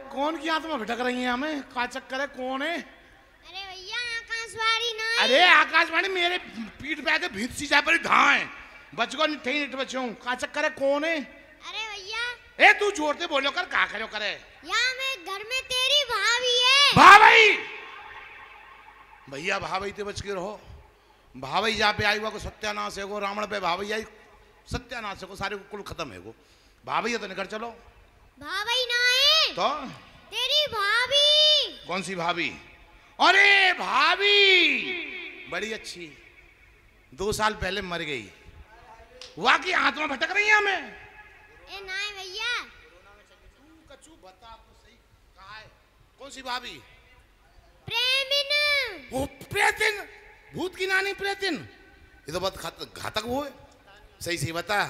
Speaker 8: कौन की आत्मा भटक रही है? हमें का चक्कर है? कौन है?
Speaker 6: अरे भैया आकाशवाणी ना है।
Speaker 8: अरे आकाशवाणी मेरे पीठ पे आके भीत सी जा पर धाए बच गो नहीं निट बचो। का चक्कर है? कौन है?
Speaker 6: अरे भैया
Speaker 8: ए तू जोरते बोलो कर, का करो करे?
Speaker 6: यहाँ में घर में तेरी भाभी है।
Speaker 8: भाई भैया भाई ते बच के रहो। भाई जा पे आई हुआ को सत्यानाश है गो, रावण पे भाई आई सत्यानाश है को, सारे को कुल खत्म है गो। भाभी है तो निकल चलो।
Speaker 6: भाभी ना है
Speaker 8: तो
Speaker 6: तेरी भाभी।
Speaker 8: कौन सी भाभी? अरे भाभी बड़ी अच्छी, 2 साल पहले मर गई। वाकई आत्मा भटक रही है हमें।
Speaker 6: ए नहीं भैया,
Speaker 8: कचू बता तो सही कहा है। कौन सी भाभी?
Speaker 6: प्रेमिन।
Speaker 8: वो प्रेतिन, भूत की नानी प्रेतिन। ये तो बहुत घातक वो है। सही सही बता।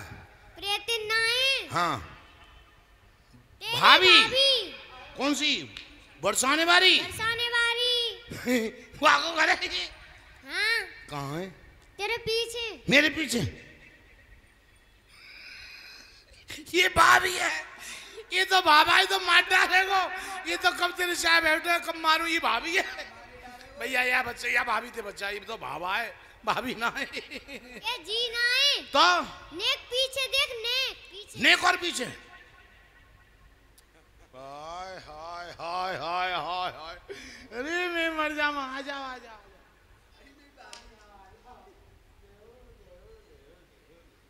Speaker 6: प्रेतिन ना है।
Speaker 8: हाँ
Speaker 6: तेरी
Speaker 8: भाभी। कौन सी? बरसाने वाली।
Speaker 6: बरसाने वाली।
Speaker 8: वाको करे।
Speaker 6: हाँ
Speaker 8: कहाँ है?
Speaker 6: तेरे पीछे।
Speaker 8: मेरे पीछे? ये भाभी है। ये तो बाबा है तो मार डालेगो। ये तो कब तेरे साहब बैठे कब मारू। ये भाभी है भैया, या बच्चे या भाभी थे बच्चा। ये तो बाबा है, भाभी ना है।
Speaker 6: ये जी ना है।
Speaker 8: तो
Speaker 6: नेक पीछे देख, नेक पीछे।
Speaker 8: नेक और पीछे। हाय हाय हाय हाय हाय हाय। अरे मैं मर जाऊँ। आ जाओ आ जाओ।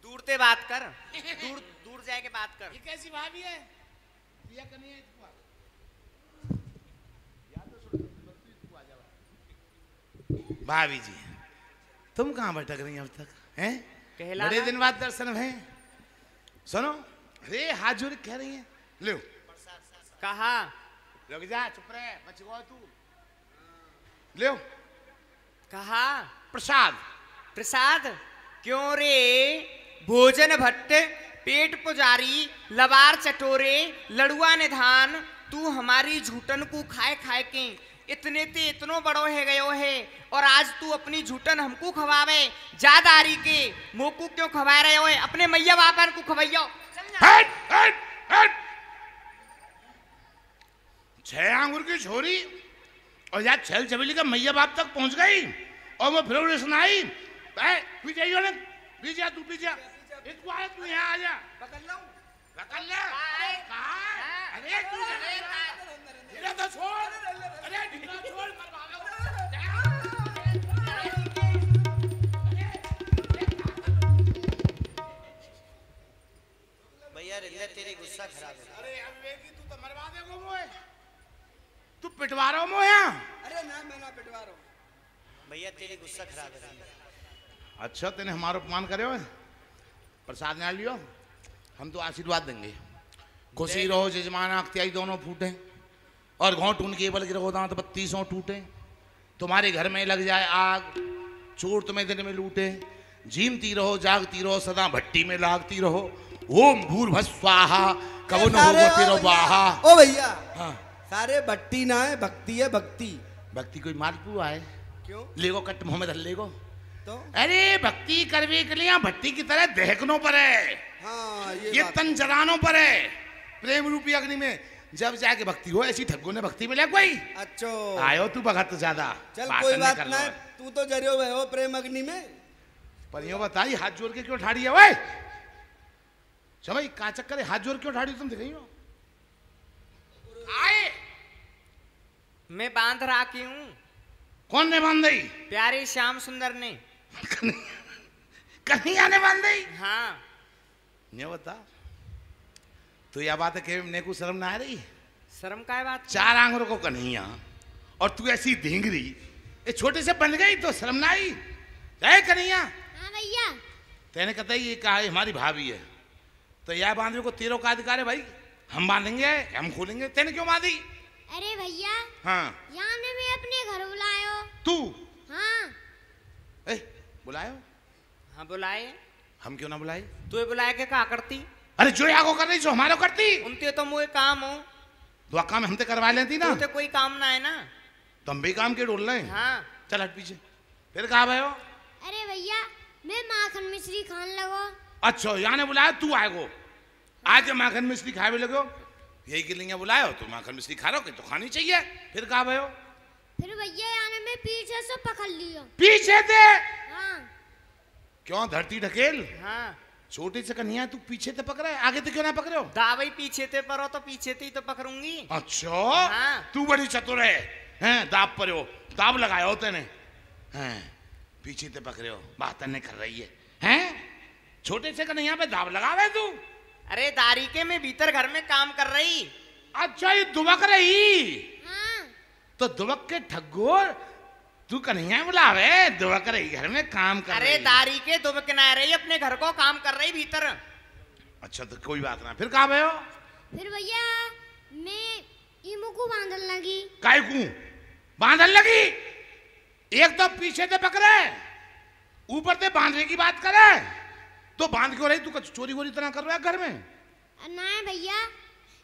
Speaker 4: दूर ते बात कर, दूर दूर जाके बात कर।
Speaker 8: ये कैसी भाभी है? या कन्हैया इसको आ। या तो सुन इसको आ जाओ। भाभी जी तुम कहाँ भटक रही हैं अब तक? हैं
Speaker 4: कहलाना।
Speaker 8: बड़े दिन बाद दर्शन है। सुनो, अरे हाथ जोड़ कह रही हैं। लो
Speaker 4: कहा
Speaker 8: रुक जा, चुप रहे, बच गो तू। लो
Speaker 4: कहा
Speaker 8: प्रसाद।
Speaker 4: प्रसाद क्यों रे? भोजन भट्ट, पेट पुजारी, लबार चटोरे, लड़ुआ निधान, तू हमारी झूठन को खाए खाए के इतने ते इतनो बड़ो है गयो है, और आज तू अपनी झूठन हमको खवावे। जादारी के मोकू क्यों खवा रहे हो? अपने मैया बापन को खवाइयो।
Speaker 8: हट हट हट। 6 आंगुर की छोरी और यार छल छबीली का मैया बाप तक पहुंच गई और वो फिर सुनाई। पीछे पीछे तू पीछे इसको आया, तू यहाँ आ जा। पकड़ लो, पकड़ ले। अरे तू ढीला तो छोड़, अरे ढीला छोड़ कर
Speaker 7: भैया रिंदे तेरी गुस्सा खराब है।
Speaker 8: अरे अविवेकी तू तो मरवा देगो। मोए तू पिटवा रहा हो मोया?
Speaker 2: अरे ना मैं ना पिटवा रहा हूँ।
Speaker 5: भैया तेरी गुस्सा खराब है।
Speaker 8: अच्छा तेने हमारा अपमान करे हो, प्रसाद ना लियो, हम तो आशीर्वाद देंगे। खुशी रहो जजमान अख्तियाई दोनों फूटे और घोंट उनके बल गिरो दांत 32 टूटे। तुम्हारे घर में लग जाए आग, चोर तुम्हें दिन में लूटे। झीमती रहो जागती रहो सदा भट्टी में लागती रहो। ओम भूर्भुवः स्वाहा कबो न हो तेरो बाहा।
Speaker 9: ओ भैया
Speaker 8: हाँ।
Speaker 9: सारे भट्टी ना है, भक्ति है भक्ति।
Speaker 8: भक्ति कोई मालपुआ है?
Speaker 9: क्यों?
Speaker 8: लेगो कट मोहम्मद लेगो
Speaker 9: तो
Speaker 8: अरे भक्ति करवे के लिए भट्टी की तरह दहकनों पर है।
Speaker 9: हाँ
Speaker 8: ये तन जलानों पर है। प्रेम रूपी अग्नि में जब जाके भक्ति हो, ऐसी ठग्गों ने भक्ति मिले कोई।
Speaker 9: अच्छा
Speaker 8: आयो तू भगत ज्यादा
Speaker 9: चल कोई बात ना, तू तो जरियो हुए हो प्रेम अग्नि में।
Speaker 8: पर यो बताई हाथ जोड़ के क्यों ठाड़ी है भाई? भाई का चक्कर है, हाथ जोड़ क्यों ठाड़ी तुम? दिखाई हो आए
Speaker 4: मैं बांध रहा की हूँ।
Speaker 8: कौन ने बांध दी?
Speaker 4: प्यारे श्याम सुंदर ने।
Speaker 8: कन्हैया ने बांध दी?
Speaker 4: हाँ।
Speaker 8: ये बता तो यह बात है कि मेरे को शर्म ना आ रही?
Speaker 4: शर्म का बात?
Speaker 8: 4 आंगुरों को कन्हैया और तू ऐसी ढींगरी ये छोटे से बन गई तो शर्म ना आई? जय कन्हैया।
Speaker 6: हाँ भैया।
Speaker 8: तेने कहता ही ये कहा है हमारी भाभी है तो यह बांधने को तेरो का अधिकार है भाई? हम बांधेंगे, हम खोलेंगे। तेने क्यों बांधी?
Speaker 6: अरे भैया
Speaker 8: हाँ
Speaker 6: यहाँ ने मैं अपने घर बुलायो।
Speaker 8: तू?
Speaker 6: हाँ।
Speaker 8: बुलायो?
Speaker 4: हाँ बुलाए।
Speaker 8: हम क्यों ना बुलाए?
Speaker 4: तू बुलाए के क्या करती?
Speaker 8: अरे जो आगो कर रही जो हमारा करती।
Speaker 4: उनते तो मुझे काम हो
Speaker 8: तो काम हमते करवा लेती ना।
Speaker 4: तो कोई काम ना है ना।
Speaker 8: तुम भी काम के डोल रहे।
Speaker 4: हाँ
Speaker 8: चल हट पीछे। फिर कहा भाई हो?
Speaker 6: अरे भैया मैं माखन मिश्री खान लगो।
Speaker 8: अच्छा यहाँ ने बुलाया तू आएगो? आज माखन मिश्री खाए भी लगो? यही के लिए बुलाया हो तो माखन मिश्री खा रहे हो तो खानी चाहिए। फिर कहा भाई हो?
Speaker 6: फिर भैया यहाँ ने मैं पीछे से पकड़ लियो।
Speaker 8: पीछे से?
Speaker 6: हाँ।
Speaker 8: क्यों धरती ढकेल?
Speaker 4: हाँ।
Speaker 8: छोटे से कन्हैया तू पीछे से पकड़ा है, आगे तो क्यों ना पकड़े हो?
Speaker 4: दावई पीछे ते परो तो पीछे ते ही तो पकड़ूंगी।
Speaker 8: अच्छा
Speaker 4: हाँ।
Speaker 8: तू बड़ी चतुर है, हैं? दाब पर हो, दाब लगाया हो तेने, हैं? पीछे ते पकड़े हो, बात नहीं कर रही है, हैं? छोटे से कन्हैया पे दाब लगावे तू?
Speaker 4: अरे दारीके में भीतर घर में काम कर रही।
Speaker 8: अच्छा ये दुबक रही?
Speaker 6: हाँ।
Speaker 8: तो दुबक के ठग्गो तू कन्हैया बुलावे, दुबक रही घर में काम कर रही।
Speaker 4: अरे दारी के दुबक ना रही, अपने घर को काम कर रही भीतर।
Speaker 8: अच्छा तो कोई बात ना। फिर कहा भाई हो?
Speaker 6: फिर भैया मैं इमू को बांधन लगी।
Speaker 8: काय को बांधन लगी? एक तो पीछे से पकड़े, ऊपर से बांधने की बात करे, तो बांध क्यों रही? तू कुछ चोरी वोरी तरह कर रहा है घर में?
Speaker 6: ना भैया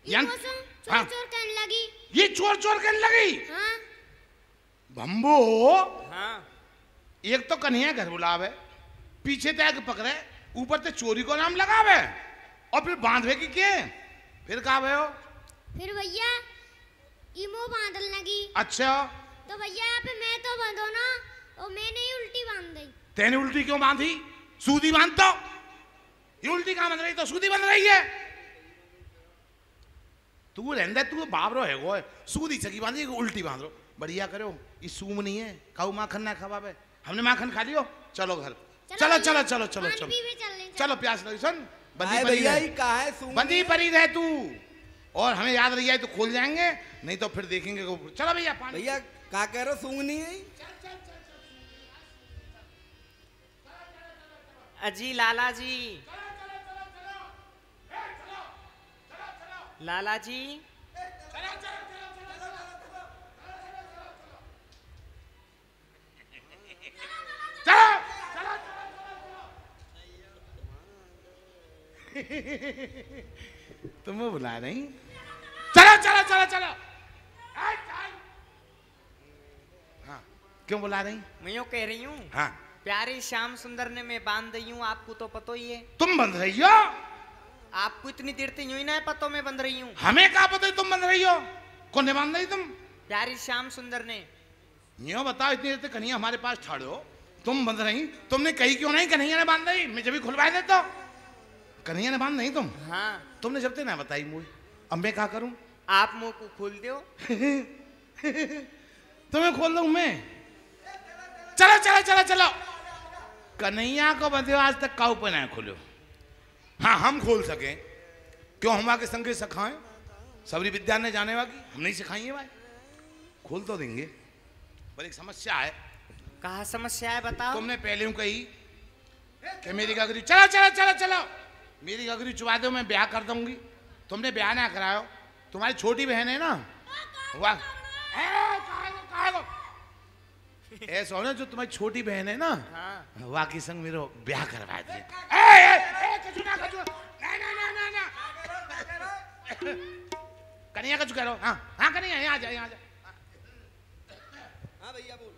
Speaker 8: यान?
Speaker 6: चोर
Speaker 8: हाँ।
Speaker 6: चोर करने लगी।
Speaker 8: ये चोर चोर करने लगी?
Speaker 6: हाँ।
Speaker 8: भंबो
Speaker 4: हाँ।
Speaker 8: एक तो कन्हैया घर बुलावे, पीछे तक पकड़े, ऊपर से चोरी को नाम लगावे और फिर बांधवे की के? फिर कहा भाई हो?
Speaker 6: फिर भैया इमो बांधन लगी।
Speaker 8: अच्छा
Speaker 6: तो भैया यहाँ पे मैं तो बांधो ना, और मैंने ही उल्टी बांध दी।
Speaker 8: तेने उल्टी क्यों बांधी? सूदी बांध दो। ये उल्टी कहाँ बंध रही? तो सूदी बंध रही है। तू रहने दे, तू बाबरो है वो सूदी चकी बांधी उल्टी बांध रो। बढ़िया करो, ये सूम नहीं है, काऊ माखन ना खवावे। हमने माखन खा लियो, चलो घर। चलो चलो चलो चलो चलो चलो प्यास लगी। सुन बंदी परी रहे, बंदी परी रहे तू, और हमें याद रही है तो खोल जाएंगे, नहीं तो फिर देखेंगे। चलो भैया पानी।
Speaker 9: भैया का कह रहे हो? सूंघनी है?
Speaker 4: अजी लाला जी, लाला जी
Speaker 8: तुम्हें बुला नहीं? चलो चलो चलो चलो। हाँ क्यों बुला रही?
Speaker 4: मैं यूं कह रही हूँ,
Speaker 8: हाँ
Speaker 4: प्यारे श्याम सुंदर ने मैं बांध दी हूँ, आपको तो पता ही है।
Speaker 8: तुम बंध रही हो?
Speaker 4: आपको इतनी देर से यूं ही ना है पता मैं बंध रही हूँ।
Speaker 8: हमें क्या पता तुम बंध रही हो? कौन बांध रही तुम?
Speaker 4: प्यारे श्याम सुंदर ने।
Speaker 8: यूं बताओ, इतनी देर से कन्हैया हमारे पास ठाड़े हो, तुम बंध रही, तुमने कही क्यों नहीं कन्हैया ने बांध रही? मैं जब भी खुलवा देता। कन्हैया ने बांध नहीं तुम?
Speaker 4: हाँ।
Speaker 8: तुमने जब तक ना बताई मुझे, अब मैं क्या करूं?
Speaker 4: आप मुंह को खोल दो।
Speaker 8: तुम्हें खोल दूं मैं? चलो चलो चलो चलो। कन्हैया को बंधे आज तक काऊ पे ना खोलो। हाँ हम खोल सके, क्यों हम आके संगे सिखाएं? सबरी विद्या ने जाने वाकी हम नहीं सिखाएंगे भाई, खोल तो देंगे, पर एक समस्या है।
Speaker 4: कहा समस्या है बताओ।
Speaker 8: तुमने पहले कही कि मेरी गगरी चलो चलो चलो चलो, मेरी गगरी चुवा दो, मैं ब्याह कर दूंगी। तुमने ब्याह ना करायो, तुम्हारी छोटी बहन है ना, वाह ऐसा हो ना, जो तुम्हारी छोटी बहन है ना, वाह की संग मेरे ब्याह करवा दिए। कन्हैया कछु कह रहा हो? हाँ हाँ कन्हैया यहाँ जा, यहाँ जा।
Speaker 9: हाँ भैया बोल।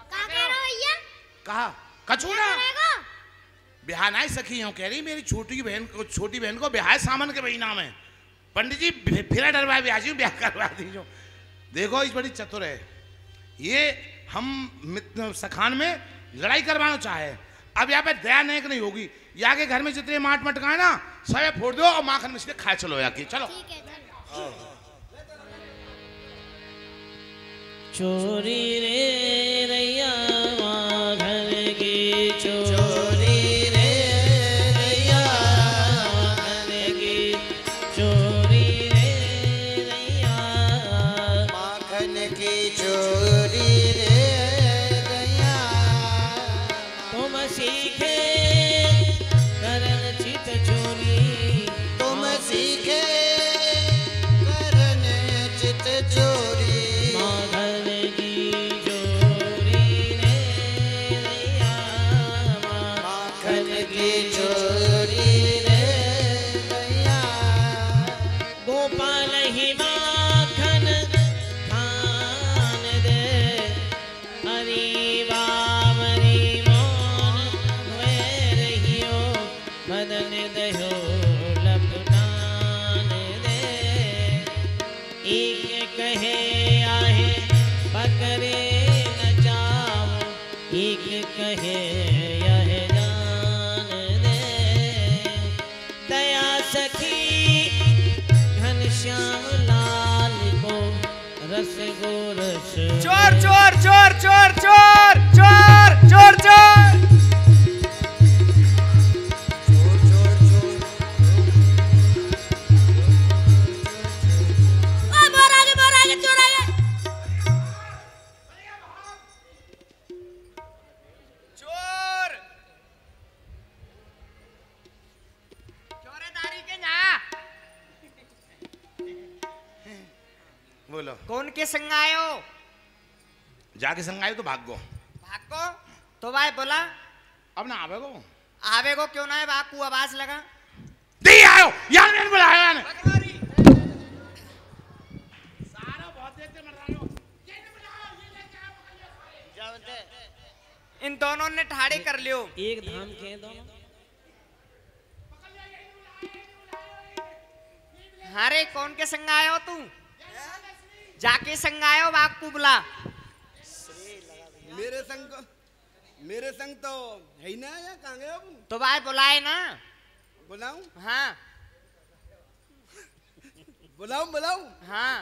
Speaker 6: क्या कह रहे हो भैया?
Speaker 8: कहा कछु ना ब्याह ना सखी हूँ, कह रही मेरी छोटी बहन को ब्याह सामान के महीना में पंडित जी फिर डरवा ब्याह जी ब्याह करवा दीजिए। देखो इस बड़ी चतुर है ये, हम सखान में लड़ाई करवाना चाहे, अब यहाँ पे दया नेक नहीं होगी। यहाँ के घर में जितने माट मटकाए ना सब फोड़ दो और माखन मिश्री खाए चलो यहाँ की, चलो।
Speaker 6: ठीक है
Speaker 1: चोरी रे रैया घर की चोरी रे रैया घर की चोरी रे रैया
Speaker 7: माखन की चोरी रे रैया
Speaker 1: तुम सीखे करन चित चोरी,
Speaker 7: तुम सीखे करन चित चोरी
Speaker 4: चोर चोर चोर चोर चोर चोर चोर चोर
Speaker 8: बोलो
Speaker 4: कौन के संग आयो?
Speaker 8: जाके संग आयो तो भागो
Speaker 4: भागो तो भाई बोला
Speaker 8: अब ना आवेगो,
Speaker 4: आवेगो क्यों ना है? बाकू आवाज लगा
Speaker 8: दी आयो यार, मैंने बुलाया यार सारा बहुत देखते मर रहा हो, ये ने बुलाओ, ये लेके आओ।
Speaker 4: इन दोनों ने ठाड़े कर लियो,
Speaker 1: एक धाम के दोनों।
Speaker 4: अरे कौन के संग आयो तू? जाके संग आयो बाकू बुला।
Speaker 9: मेरे संग तो है ही ना, या कहाँ गए अब?
Speaker 4: तो भाई बुलाए ना।
Speaker 9: बुलाऊं?
Speaker 4: हाँ
Speaker 9: बुलाऊं बुलाऊं?
Speaker 4: हाँ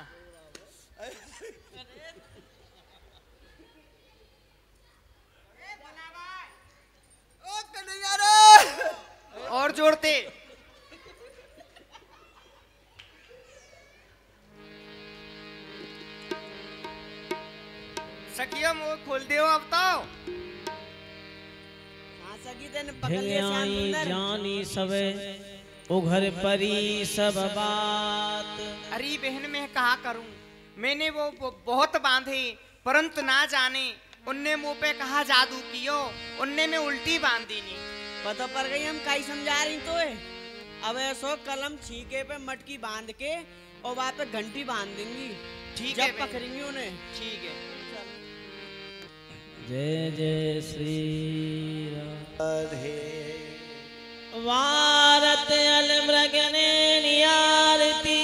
Speaker 9: ओ कन्हैया रे,
Speaker 4: और जोड़ते सखियो मुंह खोल दियो अब तो।
Speaker 3: हाँ सगी तेने पकड़ लिया श्याम
Speaker 1: भिलाई
Speaker 3: सुंदर।
Speaker 1: जानी सबे उघर परी सब बात।
Speaker 4: अरे बहन मैं कहा करूं, मैंने वो बहुत बांधे परंतु ना जाने उनने मुंह पे कहा जादू कियो, उनने में उल्टी बांध दी नहीं।
Speaker 3: पता पड़ गई हम काई समझा रही तो है। अब ऐसो कलम छीके पे मटकी बांध के और वहाँ पे घंटी बांध देंगी,
Speaker 4: ठीक है
Speaker 3: जब पकड़ेंगी उन्हें।
Speaker 4: ठीक है।
Speaker 1: जय जय श्री राधे। वारत अल मृगने नियारती,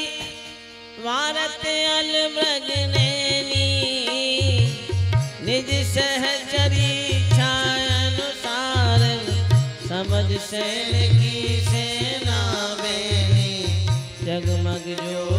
Speaker 1: वारत अल मृगने निज सहचरी छायानुसार समझ सैन की सेना बेनी जगमग जो